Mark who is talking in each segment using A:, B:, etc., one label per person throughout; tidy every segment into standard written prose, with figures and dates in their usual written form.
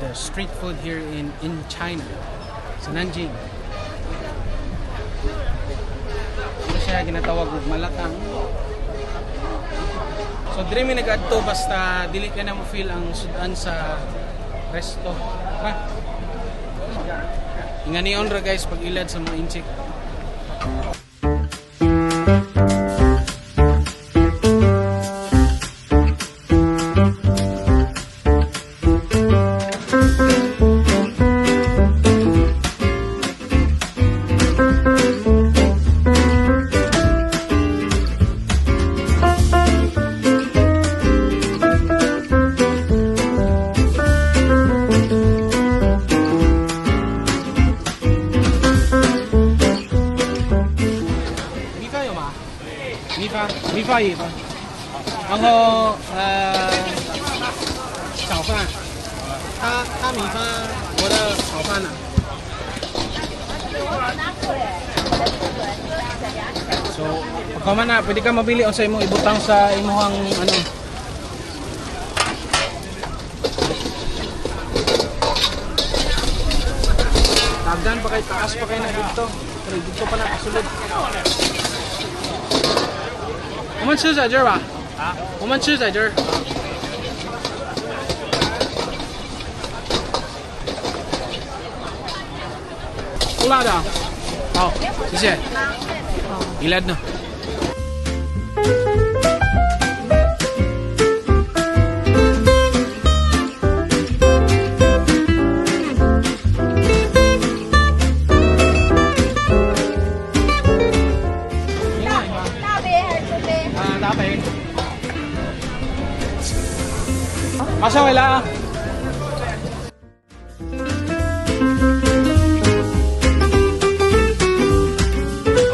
A: the street food here in China, sa Nanjing. Ito siya ginatawag og malakang. So dire mi nag-adto basta dili ka na mo feel ang sudan sa resto. Ha? Inganion ra guys pag ilad sa mga inchik.米饭一份，然后炒饭，他米饭，我的炒饭呢。So, pagka man na, pwede ka mabili o sa imong ibutang sa imong ano. Tagdan pa kay taas pa kay na dito. Pero dito pa na kasulod. 我们吃在这儿吧。啊，我们吃在这儿。不辣的。好，谢谢。Ilad na. Masa wala?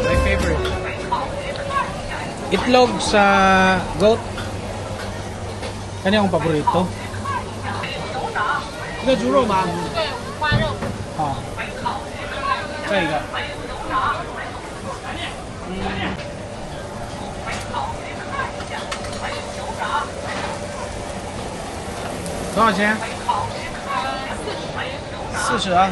A: My favorite. Itlog sa goat. Kanya akong paborito. Ito juro ma?
B: 花肉。
A: 好。这个。多少钱？40啊。